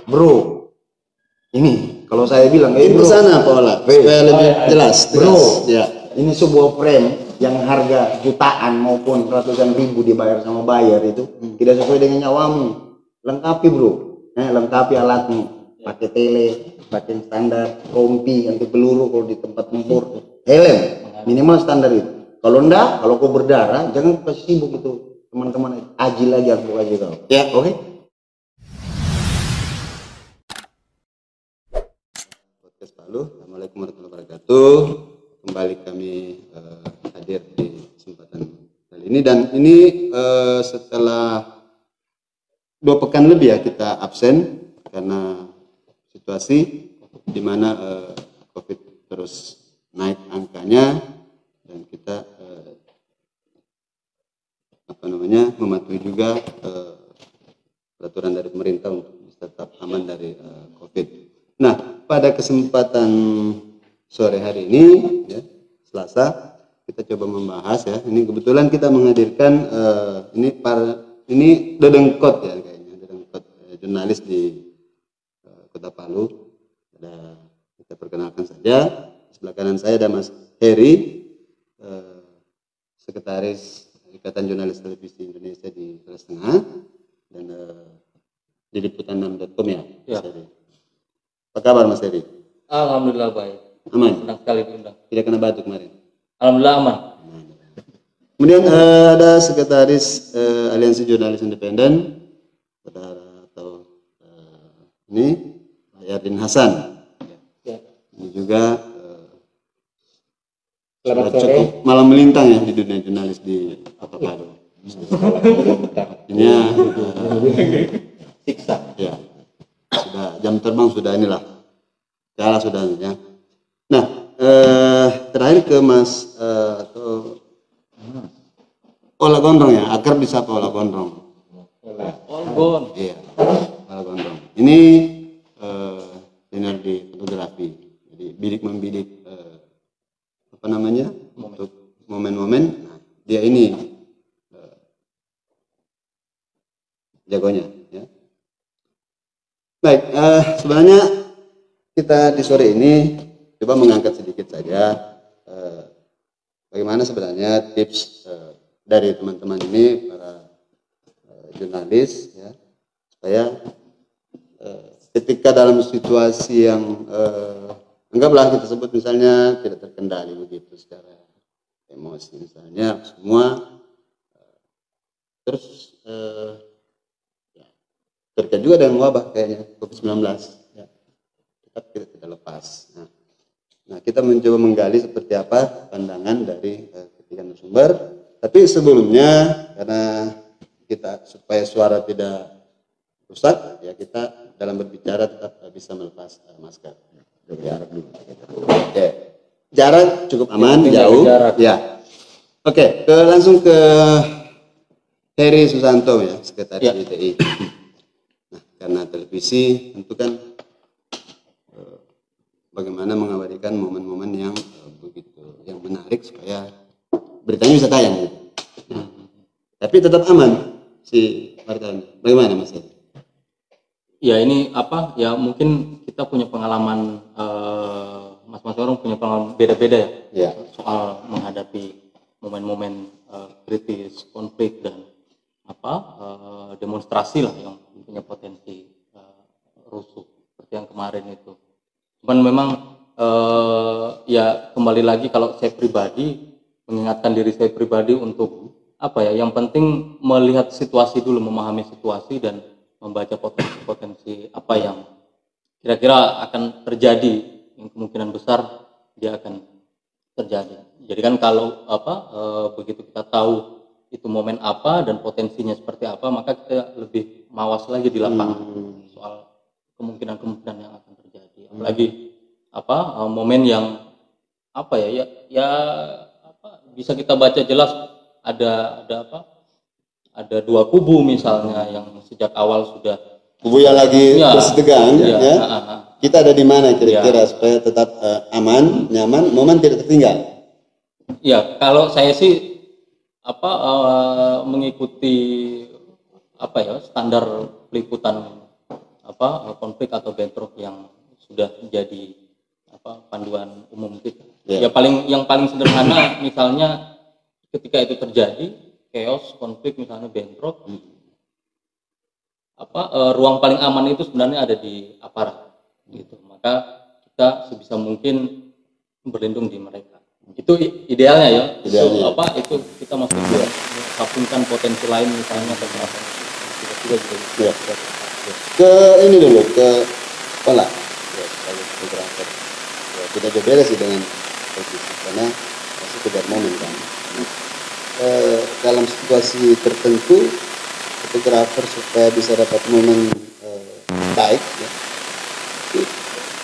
Bro, ini kalau saya bilang Ini sana Paula, supaya lebih jelas. Bro, ya. Ini sebuah frame yang harga jutaan maupun ratusan ribu dibayar sama buyer itu tidak sesuai dengan nyawamu. Lengkapi bro, lengkapi alatmu, pakai tele, pakai standar, rompi, anti peluru kalau di tempat tempur, helm, minimal standar itu. Kalau enggak, kalau kau berdarah, jangan kasih sibuk itu teman-teman, aji lagi aku kasih tahu. Ya, oke. Podcast Palu, Assalamualaikum warahmatullahi wabarakatuh. Kembali kami hadir di kesempatan kali ini, dan ini setelah 2 pekan lebih ya kita absen karena situasi di mana COVID terus naik angkanya, dan kita mematuhi juga peraturan dari pemerintah untuk tetap aman dari COVID. Nah, pada kesempatan sore hari ini, ya, Selasa, kita coba membahas ya. Ini kebetulan kita menghadirkan ini Dedengkot ya kayaknya, Dedengkot jurnalis di Kota Palu. Kita perkenalkan saja. Sebelah kanan saya ada Mas Heri, sekretaris Ikatan Jurnalis Televisi Indonesia di Sulawesi Tengah, dan di liputan6.com ya. Ya. Mas Heri. Apa kabar Mas Heri? Alhamdulillah baik. Aman. Senang sekali diundang. Tidak kena batuk kemarin. Alhamdulillah aman. Kemudian ada sekretaris Aliansi Jurnalis Independen atau ini Yardin Hasan. Ya. Ini juga Selamat cukup sore. malam melintang ya di dunia jurnalis di Kota Palu. Ini Siksa. ya sudah jam terbang sudah inilah jalan sudah ya. Nah, terakhir ke Mas atau Ola Gondrong ya, akrab disapa Ola Gondrong. Olgon. Iya, Ola Gondrong. Ini senior di fotografi, jadi bidik membidik untuk momen-momen. Nah, dia ini jagonya. Ya. Baik, sebenarnya kita di sore ini coba mengangkat sedikit saja bagaimana sebenarnya tips dari teman-teman ini para jurnalis ya, supaya ketika dalam situasi yang anggaplah kita sebut misalnya tidak terkendali begitu secara emosi misalnya semua terus ya, terkait juga dengan wabah kayaknya COVID-19 ya, tetap tidak lepas. Nah, kita mencoba menggali seperti apa pandangan dari ketiga narasumber. Tapi sebelumnya, karena kita supaya suara tidak rusak, ya kita dalam berbicara tetap bisa melepas masker. Jarak dulu. Oke. Jarak cukup aman, jauh. Ya. Oke, langsung ke Heri Susanto ya, sekretaris ITI. Nah, karena televisi tentu kan bagaimana mengabadikan momen-momen yang begitu yang menarik supaya beritanya bisa tayang gitu. Nah, tapi tetap aman si wartawan. Bagaimana Mas Heri? Ya ini apa ya, mungkin kita punya pengalaman, mas-mas orang punya pengalaman beda-beda ya, soal menghadapi momen-momen kritis, konflik dan demonstrasi lah yang punya potensi rusuh seperti yang kemarin itu. Cuman memang ya kembali lagi, kalau saya pribadi mengingatkan diri saya pribadi untuk yang penting melihat situasi dulu, memahami situasi dan membaca potensi-potensi apa yang kira-kira akan terjadi, yang kemungkinan besar dia akan terjadi. Jadi kan kalau begitu kita tahu itu momen apa dan potensinya seperti apa, maka kita lebih mawas lagi di lapangan soal kemungkinan-kemungkinan yang akan terjadi. Apalagi momen yang bisa kita baca jelas, ada dua kubu misalnya yang sejak awal sudah kubu yang lagi bersetegang ya. Kita ada di mana kira-kira supaya tetap aman, nyaman, momen tidak tertinggal. Ya, kalau saya sih mengikuti standar peliputan konflik atau bentrok yang sudah menjadi panduan umum kita. Ya. Ya yang paling sederhana misalnya ketika itu terjadi chaos, konflik misalnya bentrok, ruang paling aman itu sebenarnya ada di aparat gitu. Maka kita sebisa mungkin berlindung di mereka. Itu idealnya ya. Idealnya. Itu kita masih menggabungkan potensi lain misalnya kekerasan. Ya. Ke ini dulu ke sekolah ya, sebagai fotografer ya, kita coba beres sih dengan posisi karena masih sekedar momen kan. Dalam situasi tertentu fotografer supaya bisa dapat momen baik ya, itu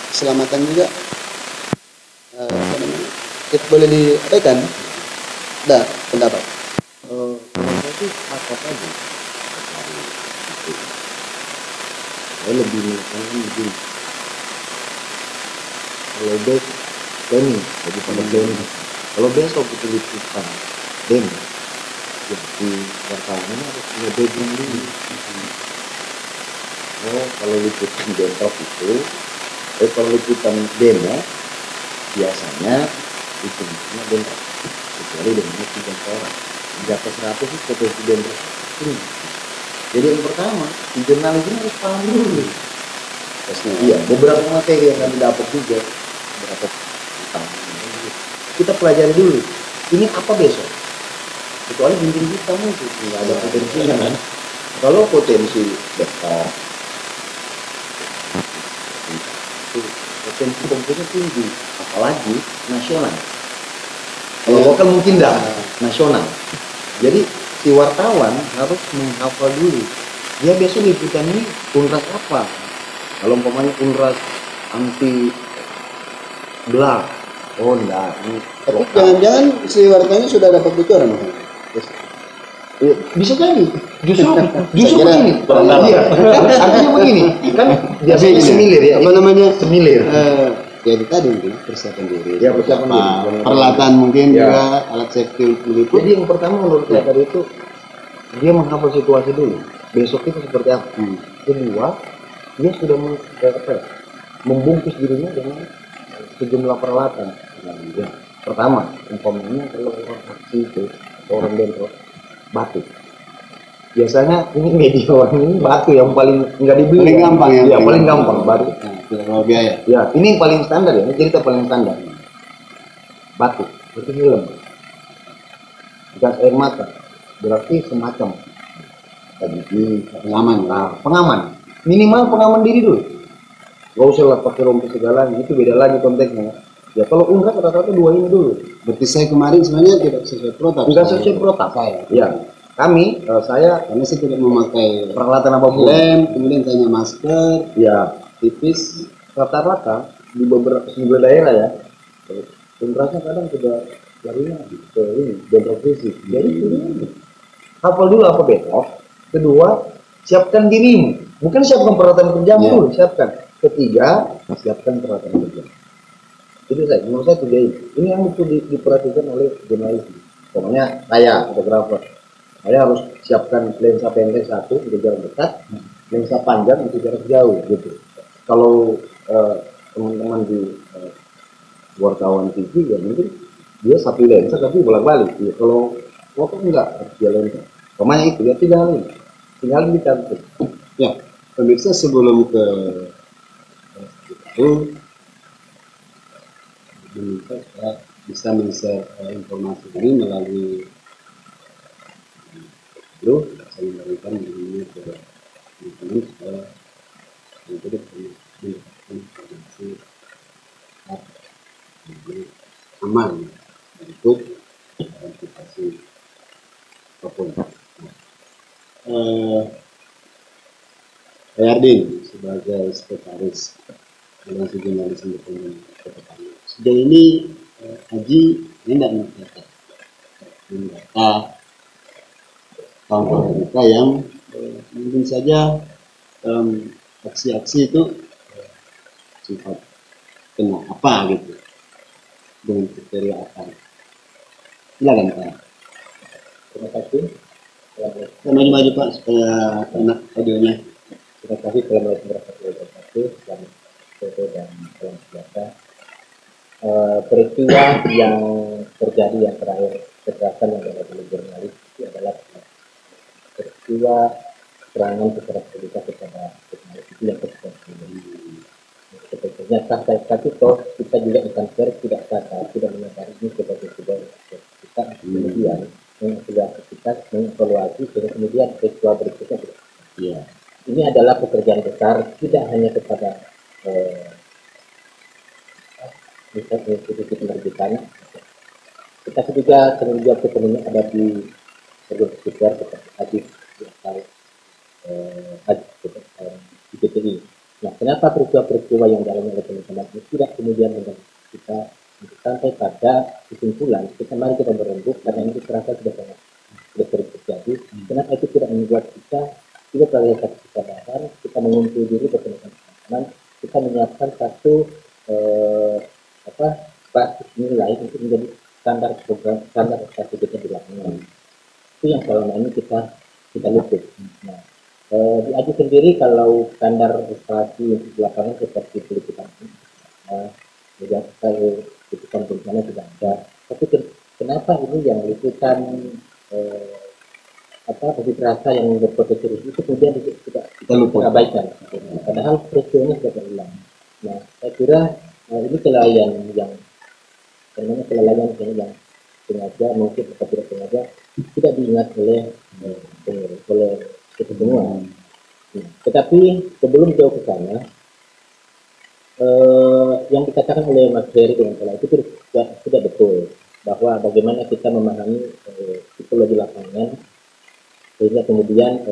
keselamatan juga kita boleh diabaikan. Ada pendapat? Saya sih sepakat aja. Saya lebih mengatakan begini, kalau besok Denny, daripada Denny, kalau besok kita liputan Denny, jadi wartawan ini harus punya background dulu. Kalau liputan bentrok itu, kalau liputan Denny biasanya liputannya bentrok, kecuali dengan 3 orang, di atas 100 itu potensi bentrok ini. Jadi yang pertama, di jurnalis ini harus paham dulu. Iya, beberapa materi yang kami dapat juga, beberapa kita pelajari dulu. Ini apa besok? Kecuali bimbing kita mungkin nggak ada potensinya kan. Kalau potensi besar, potensi konfliknya tinggi, apalagi nasional. Kalau lokal mungkin enggak, nasional. Jadi si wartawan harus menghafal dulu. Dia besok liputan ini unras apa? Kalau umpamanya unras anti belah, oh enggak. Tapi jangan-jangan si wartanya sudah dapat bocoran kan? Bisa jadi. Justru begini. Iya. Artinya begini. Kan biasanya semilir ya. Apa namanya? Semilir. Ya itu tadi mungkin persiapan diri. Ya, persiapan diri. Peralatan mungkin Ya. juga alat safety untuk meliput. Jadi yang pertama menurut saya tadi itu dia menghafal situasi dulu. Besok itu seperti apa? Kedua, dia sudah membungkus dirinya dengan sejumlah peralatan. Ya. Pertama, umpamanya kalau orang aksi itu, orang bentrok, batu. Biasanya ini media orang ini batu yang paling nggak dibeli. Paling gampang ya. Iya, paling gampang batu. Tidak terlalu biaya. Ya, ini yang paling standar ya. Ini cerita paling standar. Batu, itu helm. Gas air mata, berarti semacam tadi pengaman. Nah, pengaman. Minimal pengaman diri dulu. Gak usah lah pakai rompi segala, itu beda lagi konteksnya. Ya kalau unras rata-rata 2 ini dulu. Berarti saya kemarin sebenarnya tidak sesuai protap. Tidak sesuai protap. Ya, kami, saya Karena saya tidak memakai peralatan apapun. lem, kemudian tanya masker, Ya, tipis. rata-rata di beberapa daerah ya, unrasnya kadang sudah larinya ke ini bentrok fisik. Jadi hafal dulu apa bentrok. Kedua, siapkan dirimu. Bukan siapkan peralatan kerja dulu, siapkan. Ketiga, siapkan peralatan kerja. Itu saya, menurut saya tiga ini. Ini yang betul diperhatikan oleh jurnalis. Pokoknya saya, fotografer, saya harus siapkan lensa pendek 1 untuk jarak dekat, lensa panjang untuk jarak jauh gitu. Kalau teman-teman di wartawan TV ya mungkin dia 1 lensa tapi bolak-balik. Ya, kalau foto enggak harus dia lensa. Pokoknya itu ya tinggal dicatat. Ya, pemirsa sebelum ke itu meminta supaya bisa men-share informasi ini melalui grup. Saya memberikan ini ke teman-teman supaya menjadi mendapatkan informasi aman untuk verifikasi apapun. Yardin sebagai sekretaris Dewan Jurnalis Independen Kota Palu. Sejauh ini Haji tidak mendata kawan-kawan kita yang mungkin saja aksi-aksi itu sifat kena apa gitu dengan kriteria apa. Silakan Pak. Terima kasih. Maju-maju Pak supaya enak audionya. Terima kasih. Assalamualaikum warahmatullahi wabarakatuh. Selamat sore dan salam sejahtera. Peristiwa yang terjadi yang terakhir kekerasan yang dilakukan oleh jurnalis itu adalah peristiwa serangan secara terbuka kepada jurnalis itu yang terjadi. Sebetulnya tapi toh kita juga insan pers tidak sadar, tidak menyadari ini sebagai sebuah kita kemudian mengevaluasi kemudian peristiwa berikutnya. Iya. Ini adalah pekerjaan besar tidak hanya kepada institusi penerbitan, tetapi juga tanggung jawab sepenuhnya ada di organisasi pers seperti Adis di PTI. Nah, kenapa peristiwa-peristiwa yang dialami oleh teman-teman ini tidak kemudian dengan kita sampai pada kesimpulan, mari kita berembuk karena ini terasa sudah sering terjadi. Kenapa itu tidak membuat kita juga terlihat satu kesadaran, kita mengumpul diri bersama teman-teman, kita menyiapkan satu basis nilai untuk menjadi standar program, standar prestasi kita di lapangan. Itu yang selama ini kita luput. Nah, di Aji sendiri kalau standar prestasi untuk di lapangan seperti peliputan, kemudian liputan bencana tidak ada. Tapi kenapa ini yang liputan bagi rasa yang berpotensi itu kemudian tidak kita abaikan, padahal peristiwanya sudah berulang. Nah, saya kira ini kelalaian yang sengaja mungkin atau tidak sengaja tidak diingat oleh kita semua. Tetapi sebelum jauh ke sana, yang dikatakan oleh Mas Heri dengan itu sudah betul bahwa bagaimana kita memahami psikologi lapangan sehingga kemudian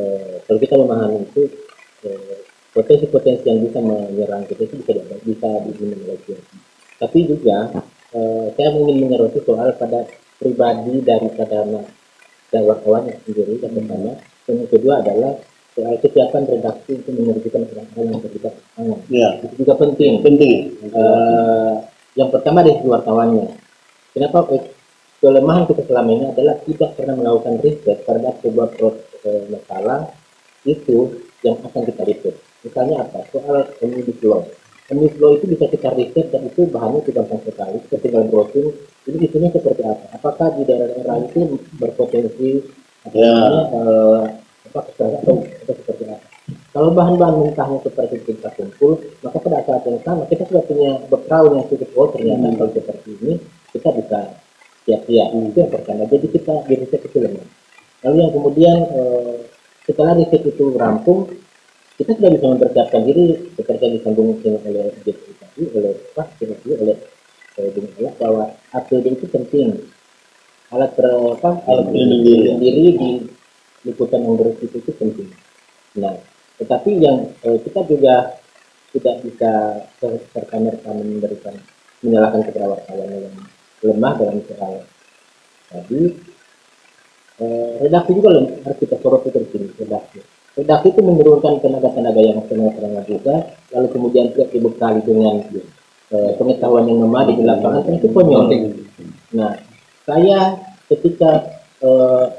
kalau kita memahami itu potensi-potensi yang bisa menyerang kita itu bisa dimiliki. Tapi juga saya ingin menyoroti soal pada pribadi daripada wartawan sendiri yang pertama. Yang kedua adalah soal kesiapan redaksi untuk menerbitkan hal yang terlibat tangan. Ya. Itu juga penting. Yang pertama dari wartawannya. Kenapa kelemahan kita selama ini adalah tidak pernah melakukan riset terhadap sebuah masalah itu yang akan kita riset. Misalnya apa? Soal omnibus law. Omnibus law itu bisa kita riset dan itu bahannya itu gampang sekali. Kita tinggal browsing. Ini isinya seperti apa? Apakah di daerah-daerah itu berpotensi atau seperti apa? Kalau bahan-bahan mentahnya seperti itu kita kumpul, maka pada saat yang sama kita sudah punya background yang cukup ternyata kalau seperti ini kita bisa siap-siap. Itu yang pertama. Jadi kita di riset itu lemah. Lalu yang kemudian setelah riset itu rampung, kita sudah bisa mempersiapkan diri seperti yang disambung oleh JPI tadi, oleh Pak JPI, oleh dengan bahwa APD itu penting. Alat pelindung diri di liputan yang berisiko itu penting. Nah, tetapi yang kita juga tidak bisa serta-merta menyalahkan kepada wartawan yang lemah dalam soal tadi. Redaksi juga harus kita soroti terus redaksi. Redaksi itu menurunkan tenaga-tenaga yang sangat juga, lalu kemudian tidak dibekali dengan pengetahuan yang memadai di lapangan, itu konyol. Nah, saya ketika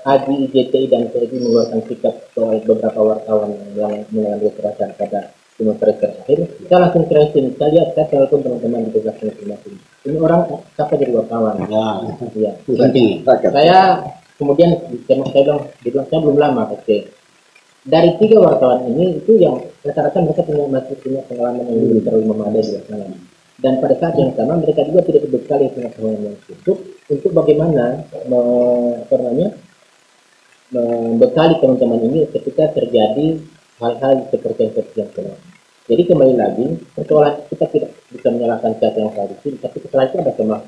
Adi, IJTI dan PSI mengeluarkan sikap soal beberapa wartawan yang mengalami kekerasan pada semester terakhir, saya langsung tracing. Saya telepon teman-teman di tugas masing-masing. Ini orang siapa jadi wartawan? Ya. Saya kemudian saya bilang saya belum lama, oke. Dari 3 wartawan ini itu yang rata-rata mereka punya pengalaman yang lebih terlalu memadai di lapangan. Dan pada saat yang sama mereka juga tidak dibekali pengetahuan yang cukup untuk bagaimana membekali teman-teman ini ketika terjadi hal-hal seperti yang telah. Jadi kembali lagi persoalan kita tidak bisa menyalahkan siapa yang salah itu, tapi setelah itu ada semua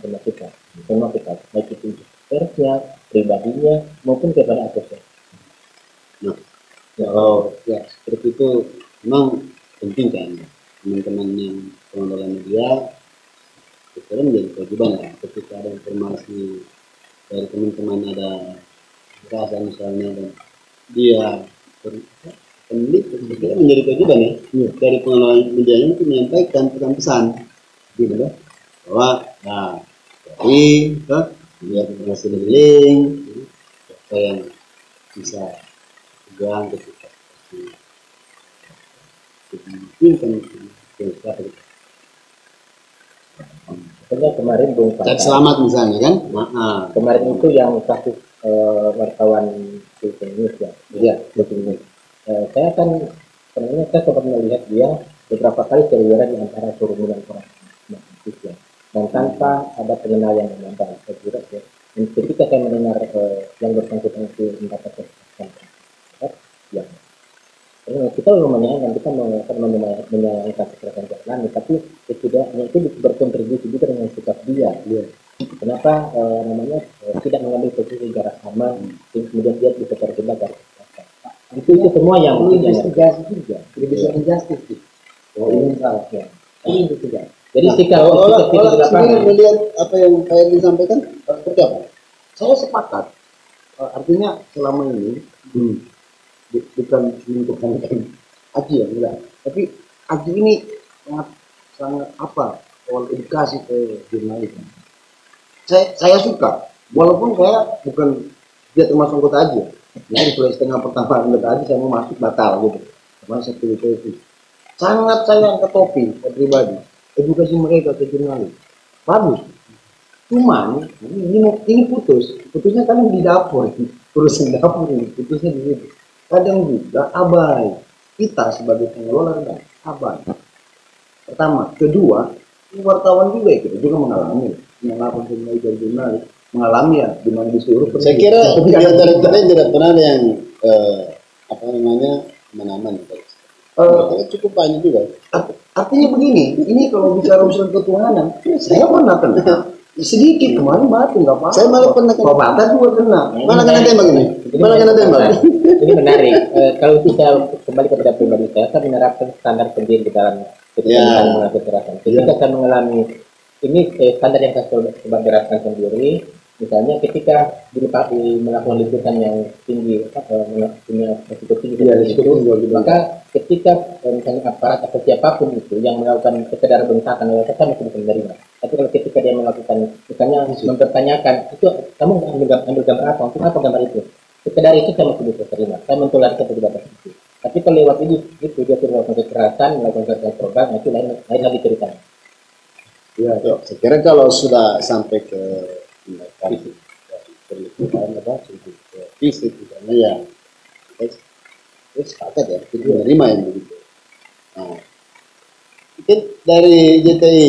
kita, baik itu persnya, pribadinya maupun kepada asosiasi. Nah, kalau ya seperti itu memang penting kan teman-teman yang pengelola media itu menjadi kewajiban ya ketika ada informasi dari teman-teman ada rasa misalnya dan dia penulis itu menjadi kewajiban ya dari pengelola media itu menyampaikan pesan-pesan gitu loh bahwa jadi dia masih link apa yang bisa pegang ketika Contohnya kemarin Bung Cak Faisal, Selamat misalnya kan. kemarin itu yang kasus wartawan di Indonesia, ya, betul. Saya kan sebenarnya saya sempat melihat dia beberapa kali terlibat di antara kerumunan orang Indonesia dan tanpa ada pengenalan yang baik. Saya kira ya. Dan ketika saya mendengar yang bersangkutan itu mendapatkan ya, kita menyayangkan, kita menyayangkan kekerasan jalanan, tapi setidaknya itu berkontribusi juga dengan sikap dia. Kenapa tidak mengambil posisi jarak aman, kemudian dia bisa terjebak dari kekerasan. Itu semua yang investigasi juga, bisa injustice. Oh, ini salah ya. Ini juga. Jadi sikap kalau sendiri melihat apa yang Pak Erwin sampaikan seperti apa? Saya sepakat. Artinya selama ini bukan menentukan Aji ya, enggak. Tapi Aji ini sangat apa? Soal edukasi ke jurnalis. Saya suka, walaupun saya bukan dia termasuk anggota Aji. Jadi di setengah pertama anggota Aji saya mau masuk batal gitu. Karena saya pilih itu. Sangat saya angkat topi pribadi. Edukasi mereka ke jurnalis. Bagus. Cuman ini putusnya kadang di dapur, urusan dapur ini putusnya di situ. Kadang juga abai, kita sebagai pengelola dan abai. Pertama, kedua, wartawan juga kita juga mengalami jurnalis mengalami ya dengan disuruh. Saya kira tidak pernah ada yang apa namanya menaman. Cukup banyak juga. Artinya begini, ini kalau bicara urusan ketuhanan, saya pernah kena sedikit kemarin batu nggak apa-apa. Saya malah pernah kena. Bapak juga kena. Malah kena tembak ini. Malah kena tembak. Ini menarik. Kalau kita kembali kepada pribadi saya menerapkan standar pendiri di dalam keterangan mengenai kekerasan. Ketika saya mengalami ini standar yang saya coba terapkan sendiri. Misalnya ketika melakukan liputan yang tinggi, punya resiko tinggi, maka ketika misalnya aparat atau siapapun itu yang melakukan sekedar bentakan, saya masih bisa menerima. Tapi kalau ketika dia melakukan, misalnya mempertanyakan, itu kamu ambil gambar apa? Untuk apa gambar itu? Sekedar itu saya masih bisa terima. Saya mentoleransi kebebasan itu. Tapi kalau lewat itu dia sudah melakukan kekerasan, melakukan kekerasan korban, itu lain lagi ceritanya. Ya, saya kira kalau sudah sampai ke perliputan fisik misalnya ya kita sepakat ya kita menerima yang begitu. Nah, mungkin dari JTI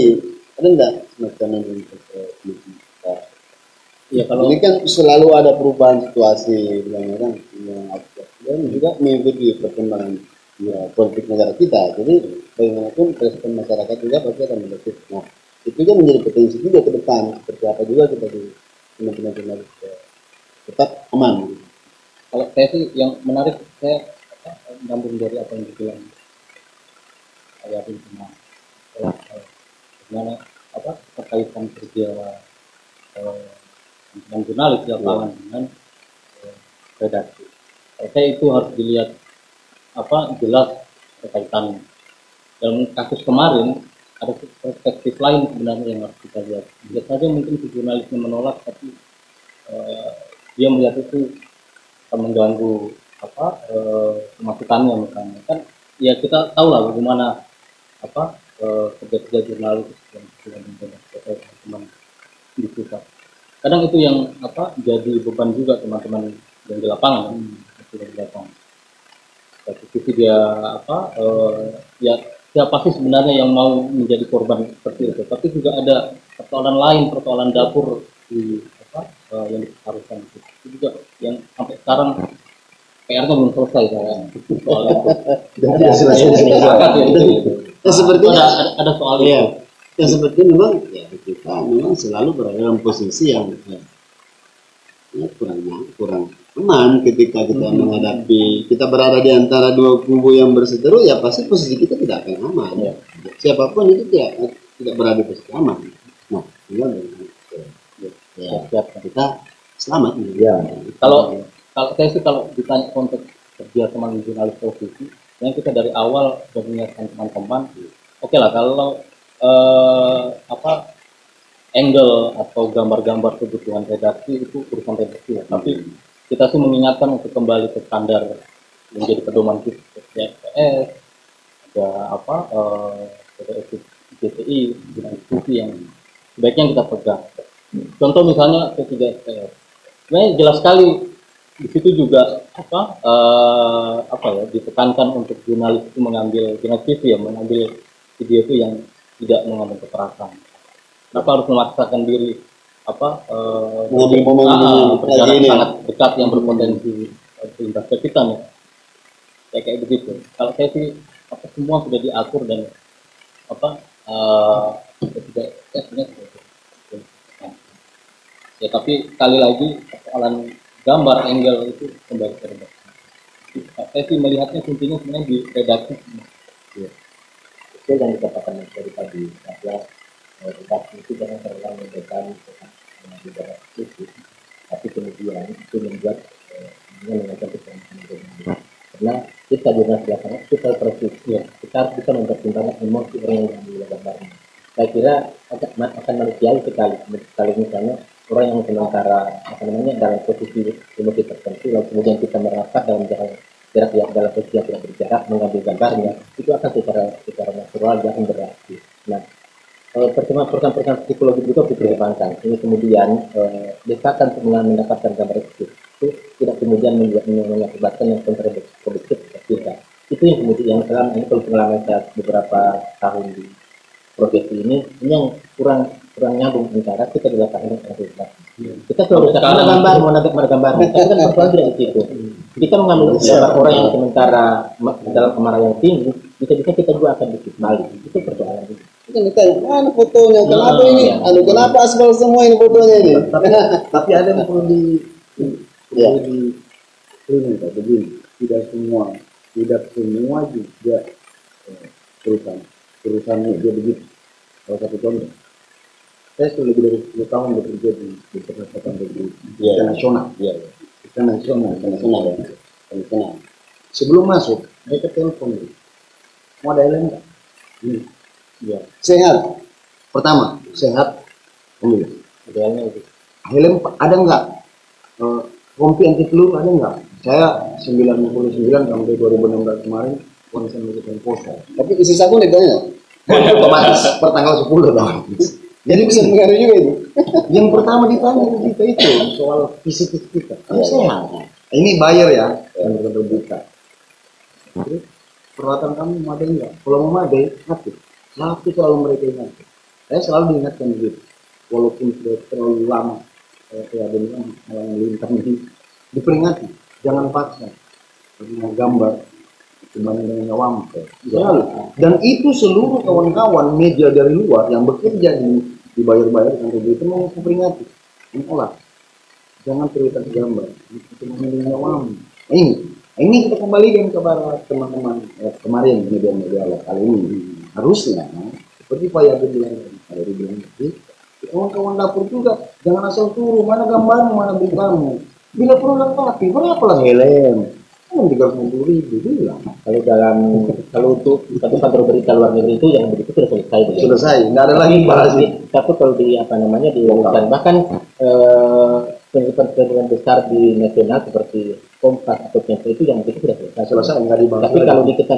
ada enggak semacam ini ya kalau ini kan selalu ada perubahan situasi orang yang dan juga mengikuti perkembangan ya, politik negara kita, jadi bagaimanapun respon masyarakat juga pasti akan mendukung. Nah, itu kan menjadi potensi juga ke depan seperti apa juga kita di teman-teman tetap aman. Kalau saya sih yang menarik, saya nyambung dari apa yang dibilang saya sama bagaimana terkaitan kerja dengan jurnalis lapangan dengan redaksi. Saya itu harus dilihat jelas terkaitannya. Dalam kasus kemarin ada perspektif lain sebenarnya yang harus kita lihat. Bisa saja mungkin si jurnalisnya menolak, tapi dia melihat itu akan mengganggu pemasukannya misalnya. Kan ya kita tahu lah bagaimana kerja-kerja jurnalis yang sudah menjadi teman-teman di pusat. Kadang itu yang jadi beban juga teman-teman yang di lapangan, yang di lapangan. Satu sisi dia ya siapa sih sebenarnya yang mau menjadi korban seperti itu, tapi juga ada persoalan lain, persoalan dapur di yang diharuskan itu juga yang sampai sekarang PR-nya belum selesai saya soalnya. Ya sepertinya ada soal itu. Ya seperti memang ya kita memang selalu berada dalam posisi yang kurang aman ketika kita menghadapi, kita berada di antara dua kubu yang berseteru, ya pasti posisi kita tidak akan aman. Siapapun itu tidak berada di posisi aman. Nah, tinggal kita selamat. Ya. Kalau saya sih kalau ditanya konteks kerja sama jurnalis televisi, yang kita dari awal sudah mengingatkan teman-teman, oke lah kalau angle atau gambar-gambar kebutuhan redaksi itu urusan redaksi, tapi kita sih mengingatkan untuk kembali ke standar menjadi pedoman kita seperti FPS, ya apa kode etik GTI dengan institusi yang sebaiknya kita pegang. Contoh misalnya P3SPR, sebenarnya jelas sekali di situ juga apa ya ditekankan untuk jurnalis itu mengambil jurnalis TV ya mengambil video itu yang tidak mengandung kekerasan. Kenapa harus memaksakan diri mengambil momen berjarak lagi ini sangat dekat yang berpotensi lintas ke kita nih kayak begitu. Kalau saya sih semua sudah diatur dan tidak ya tapi sekali lagi persoalan gambar angle itu kembali ke redaksi. Saya sih melihatnya kuncinya sebenarnya di redaksi. Ya. Itu yang dikatakan dari tadi bahwa redaksi itu jangan terlalu membebani di dalam itu, tapi kemudian itu membuat mengajar kita karena kita jurnalis di lapangan itu persis ya kita harus bisa mempertimbangkan emosi orang yang di gambarnya. Saya kira akan manusiawi sekali misalnya orang yang sementara dalam posisi emosi tertentu lalu kemudian kita merapat dalam jarak dalam posisi yang tidak berjarak mengambil gambarnya itu akan secara natural dia akan bereaksi. Nah perkembangan psikologi itu harus dikembangkan. Ini kemudian desakan untuk mendapatkan gambar itu tidak kemudian mengakibatkan yang kontradiktif kita. Itu yang kemudian yang selama ini kalau pengalaman saya beberapa tahun di profesi ini yang kurang nyambung antara kita di lapangan dan kita. Kita selalu mana gambar mau gambar, tapi kan persoalan tidak di situ. Kita mengambil gambar orang yang sementara dalam kemarahan yang tinggi, bisa-bisa kita juga akan dikembali. Itu persoalan itu. kan ditanya mana fotonya kenapa ini kenapa aspal semua ini fotonya ini Tapi ada yang perlu ini Pak, begini, tidak semua juga perusahaan media begitu. Salah satu contoh, saya sudah lebih dari 10 tahun bekerja di persyaratan internasional. internasional. Sebelum masuk, mereka telepon dulu. Mau ada helm nggak? Sehat. Pertama, sehat. Alhamdulillah. Ada helmnya itu. Helm ada nggak? Rompi anti peluru ada nggak? Saya 99 sampai 2016 kemarin konsen melakukan poster. Tapi isi saku leganya. Otomatis pertanggal 10 tahun. Jadi bisa mengaruhi juga itu. Yang pertama ditanya kita itu soal fisik kita. Kamu sehat? Ini bayar ya, yang terbuka. Terus peralatan kamu memadai nggak? Kalau memadai, hati. Satu selalu mereka ingatkan. Saya selalu diingatkan begitu. Walaupun sudah terlalu lama, saya dengan malang lintang ini diperingati. Jangan paksa. Karena gambar dibanding dengan nyawamu. Selalu. Dan itu seluruh kawan-kawan media dari luar yang bekerja dibayar-bayar sampai begitu mau memperingati. Menolak. Jangan prioritas gambar. Itu dibanding nyawamu. Ini kita kembalikan kepada teman-teman kemarin media-media lokal ini. Harusnya seperti Pak Yabe bilang tadi, kawan-kawan dapur juga jangan asal turun mana gambarmu mana beritamu. Bila perlu lengkapi berapa lah helm? Kan 350.000 bilang. Kalau untuk satu kantor berita luar negeri itu yang begitu sudah selesai. Selesai, nggak ada lagi bahas itu. Tapi kalau di dilakukan bahkan penelitian besar di nasional seperti Kompas atau Tempo itu yang begitu sudah selesai. Nggak dibahas. Tapi kalau di kita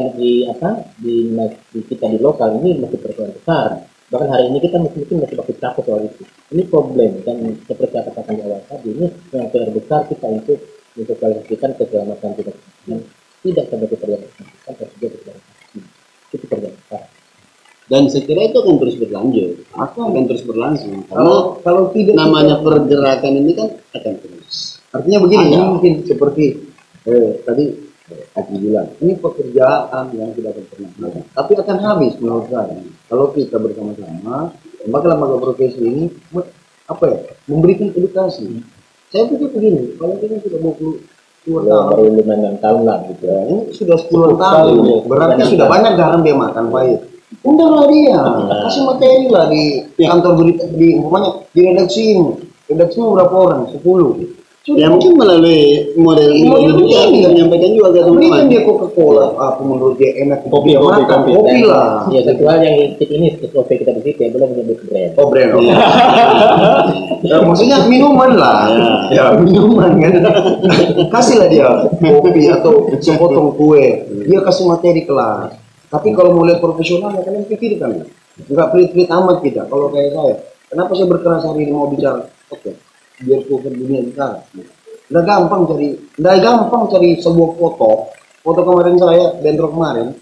di lokal ini masih persoalan besar. Bahkan hari ini kita mungkin masih takut soal itu. Ini problem dan seperti katakan di awal tadi ini yang besar kita untuk mensosialisasikan keselamatan kita tidak sebagai terjadi itu terjadi. Dan saya kira itu akan terus berlanjut. Akan terus berlangsung. Kalau tidak namanya pergerakan ini kan akan terus. Artinya begini, ini mungkin seperti tadi Haji bilang, ini pekerjaan yang tidak akan pernah habis. Tapi akan habis menurut saya. Kalau kita bersama-sama, lembaga-lembaga profesi ini memberikan edukasi. Saya pikir begini, kalau ini sudah 22 tahun, baru 5 tahun lah gitu. Ini sudah 10 tahun, berarti sudah banyak garam dia makan pahit. Undanglah dia, kasih materi lah di kantor berita, umpamanya di redaksi ini. Redaksinya berapa orang? 10. Ya mungkin melalui model ini juga bisa menyampaikan juga ke teman-teman. Berikan dia Coca-Cola, apa menurut dia enak, kopi lah. Ya satu hal yang ini SOP kita di situ ya belum menyebut brand. Oh brand. Maksudnya minuman lah. Ya minuman kan. Kasihlah dia kopi atau sepotong kue. Dia kasih materi kelas. Tapi kalau mau lihat profesionalnya kalian pikirkan, nggak pelit-pelit amat kita. Kalau kayak saya, kenapa saya berkeras hari ini mau bicara? Oke, biar cover dunia sekarang. Nggak gampang cari sebuah foto. Foto kemarin saya, bentrok kemarin,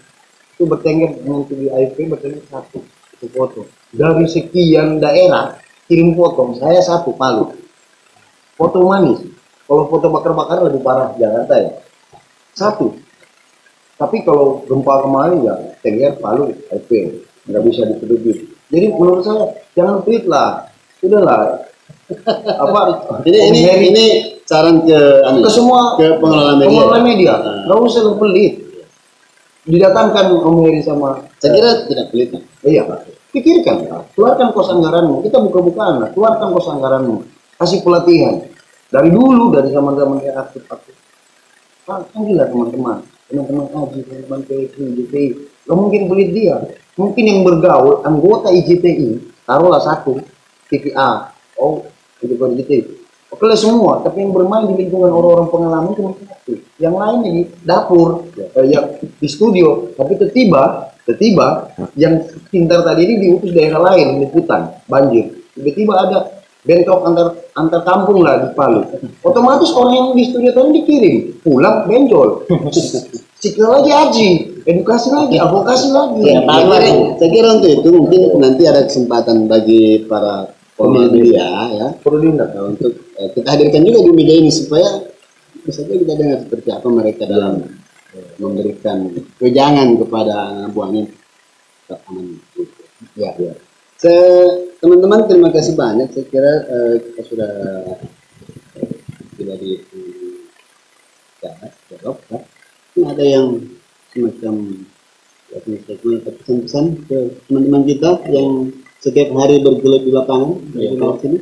itu bertengger dengan di AFP bertengger satu itu foto. Dari sekian daerah kirim foto, saya satu Palu. Foto manis. Kalau foto bakar-bakar lebih parah Jakarta ya. Satu. Tapi kalau gempa kemarin ya Tengger, Palu, AFP nggak bisa dituduhi. Jadi menurut saya jangan pelit lah. Sudahlah. Apa? Ini saran ke semua ke pengelola media. Nggak usah pelit. Didatangkan Om Heri sama Saya kira tidak pelit. iya, pikirkan, keluarkan kos anggaranmu. Kita buka-bukaan lah, keluarkan kos anggaranmu. Kasih pelatihan. Dari dulu, dari zaman-zaman kayak aktif-aktif. Panggillah teman-teman AJI, teman-teman PSI, IJTI. Gak mungkin pelit dia. Mungkin yang bergaul, anggota IJTI, taruhlah satu, TPA, itu IJTI. Oke lah semua, tapi yang bermain di lingkungan orang-orang pengalaman cuma satu. Yang lainnya di dapur, yang di studio. Tapi tiba-tiba yang pintar tadi ini diutus daerah lain, liputan, banjir. Tiba-tiba ada bentrok antar kampung lah di Palu. Otomatis orang yang di studio tadi dikirim, pulang benjol. Sikil lagi Aji, edukasi lagi, advokasi lagi. Saya kira untuk itu mungkin nanti ada kesempatan bagi para media ya Perlu diundang untuk kita hadirkan juga di media ini supaya bisa kita dengar seperti apa mereka dalam memberikan wejangan kepada Abu Hanif. Ya. Teman-teman terima kasih banyak. Saya kira kita sudah tidak dijawab. Ya. Ini ada yang semacam pesan-pesan ke teman-teman kita yang setiap hari bergelut di lapangan di sini.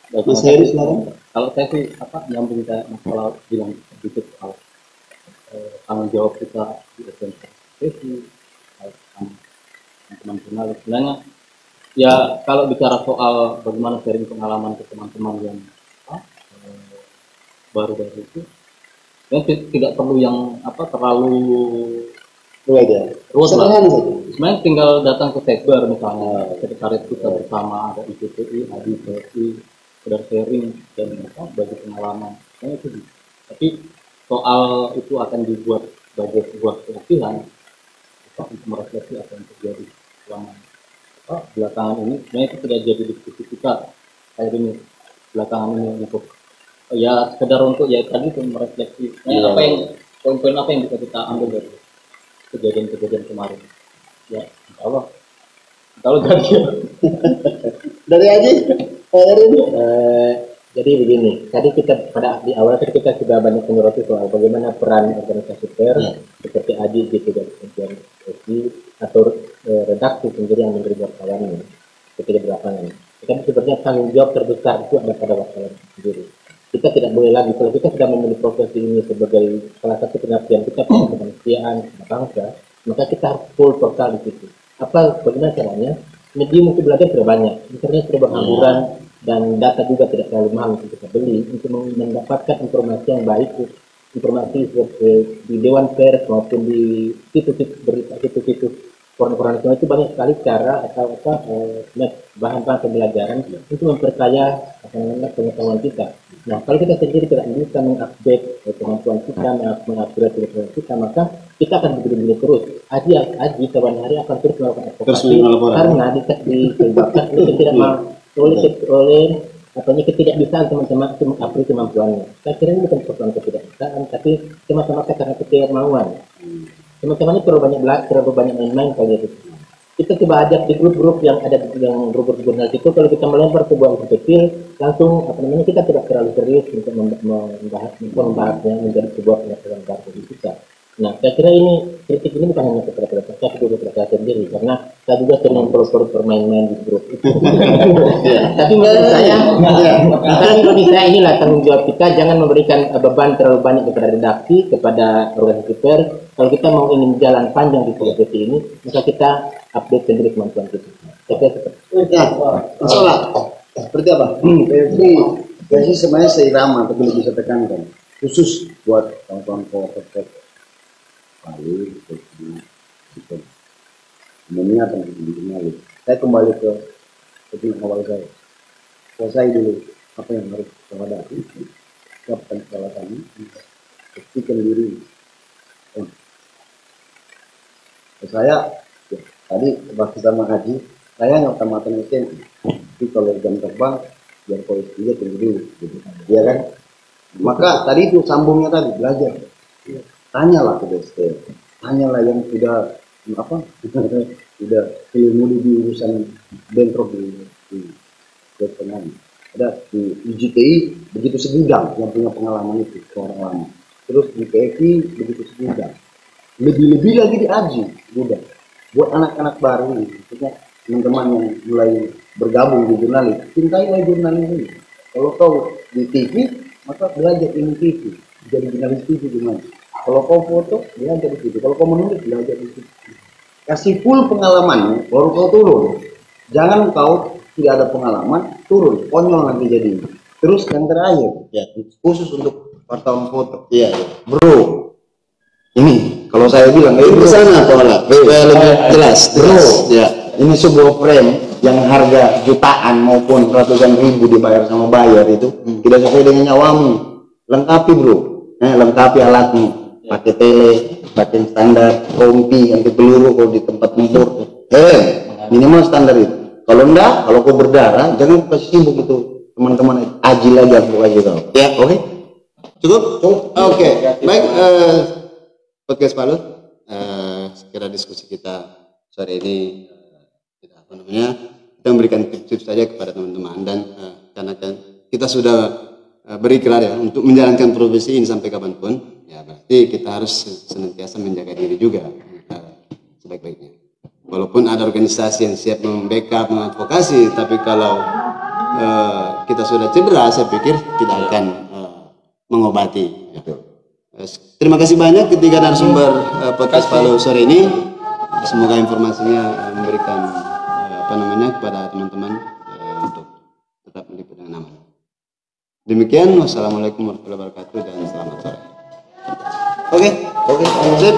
Mas Heri silakan. Kalau saya sih yang kita masalah bilang sedikit soal tanggung jawab kita di organisasi, teman-teman jurnalis. Sebenarnya ya kalau bicara soal bagaimana sharing pengalaman ke teman-teman yang baru-baru itu, ya tidak perlu yang terlalu ruwet lah. Sebenarnya tinggal datang ke sekber misalnya, sekretariat kita bersama, ada IJTI, ADI, PSI, sekedar sharing dan bagi pengalaman. Nah, itu. Tapi soal itu akan dibuat sebagai sebuah pelatihan untuk merefleksi apa yang terjadi selama belakangan ini. Sebenarnya itu tidak jadi diskusi kita kayak ini belakangan ini untuk ya sekedar untuk ya tadi untuk merefleksi. Apa yang poin-poin apa yang bisa kita ambil dari kejadian-kejadian kemarin. Ya, insya Allah jadi. Dari Haji, jadi begini, tadi kita di awal kita sudah banyak menyoroti soal bagaimana peran organisasi pers seperti AJI, gitu dan kemudian atau redaksi sendiri yang memberi wartawan ketika di lapangan. Tapi sebenarnya tanggung jawab terbesar itu ada pada wartawan sendiri. Kita tidak boleh lagi, kalau kita sudah memilih profesi ini sebagai salah satu pengabdian kita pada kemanusiaan, bangsa, maka kita harus full total di situ. Bagaimana caranya? Medium untuk belajar sudah banyak, internet sudah berhamburan, dan data juga tidak terlalu mahal untuk kita beli untuk mendapatkan informasi yang baik, informasi di Dewan Pers maupun di situs-situs berita, situs-situs koran-koran itu banyak sekali cara atau bahan-bahan pembelajaran untuk memperkaya pengetahuan kita. Nah, kalau kita sendiri tidak bisa mengupdate kemampuan kita, mengupgrade kemampuan kita, maka kita akan begini-begini terus. Aji setiap hari akan terus melakukan advokasi karena disebabkan oleh ketidakbisaan teman-teman untuk mengupgrade kemampuannya. Saya kira ini bukan persoalan ketidakbisaan, tapi semata-mata karena ketidakmauan. Teman-teman ini terlalu banyak belajar, terlalu banyak main-main kali itu. Kita coba ajak di grup-grup yang ada yang grup jurnalis itu, kalau kita melempar sebuah grup kecil, langsung kita tidak terlalu serius untuk membahasnya menjadi sebuah pengetahuan baru di kita. Nah, saya kira kritik ini bukan hanya kepada saya, tapi juga kepada saya sendiri, karena saya juga sering bermain-main di grup. Tapi menurut saya, inilah tanggung jawab kita, jangan memberikan beban terlalu banyak kepada redaksi, kepada organisasi pers. Kalau kita mau ingin jalan panjang di profesi ini, maka kita update sendiri kemampuan kita. Saya seperti seperti apa? Versi sebenarnya seirama, tapi lebih saya tekankan. Khusus buat kawan-kawan podcast Palu, mengingatkan kembali. Saya kembali ke tujuan awal saya. Kuasai dulu apa yang harus kita hadapi, siapkan kesalahan, buktikan diri. Saya ya, tadi waktu sama Haji, saya nggak tamatan SMP. Tapi kalau jam terbang, biar polisi juga tunggu dulu, gitu. Iya kan? Maka tadi itu sambungnya tadi belajar. Tanyalah ke dosen, tanyalah yang sudah apa? Sudah ilmu di urusan bentrok di Vietnam. Ada di IGTI begitu segudang yang punya pengalaman itu orang lama. Terus di PFI begitu segudang. Lebih-lebih lagi di AJI udah buat anak-anak baru ini, maksudnya teman-teman yang mulai bergabung di jurnalis, cintailah jurnalis ini. Kalau kau di TV, maka belajar ilmu TV, jadi jurnalis TV gimana. Kalau kau foto, belajar di TV. Kalau kau menulis, belajar di TV. Kasih full pengalaman, baru kau turun. Jangan kau tidak ada pengalaman, turun, konyol nanti jadi. Terus yang terakhir, ya khusus untuk wartawan foto. Iya. Bro, ini kalau saya bilang Itu ke sana Paula, supaya lebih jelas. bro, Ya. ini sebuah frame yang harga jutaan maupun ratusan ribu dibayar sama buyer itu tidak sesuai dengan nyawamu. Lengkapi bro, lengkapi alatmu, pakai tele, pakai standar, rompi, anti peluru kalau di tempat tempur, minimal standar itu. Kalau enggak, kalau kau berdarah, jangan kasih sibuk itu teman-teman ajil aja aku kasih tau. Ya. Oke? Cukup? Oke. Baik, podcast Palu, sekira diskusi kita sore ini apa namanya, kita memberikan tips-tips saja kepada teman-teman dan karena kan kita sudah berikrar ya untuk menjalankan profesi ini sampai kapanpun, ya berarti kita harus senantiasa menjaga diri juga sebaik-baiknya. Walaupun ada organisasi yang siap membackup, mengadvokasi, tapi kalau kita sudah cedera, saya pikir tidak akan mengobati. Ya. Terima kasih banyak ketiga narasumber podcast Palu sore ini. Semoga informasinya memberikan apa namanya kepada teman-teman untuk tetap meliput dengan aman. Demikian, wassalamualaikum warahmatullahi wabarakatuh dan selamat sore. Oke, sip.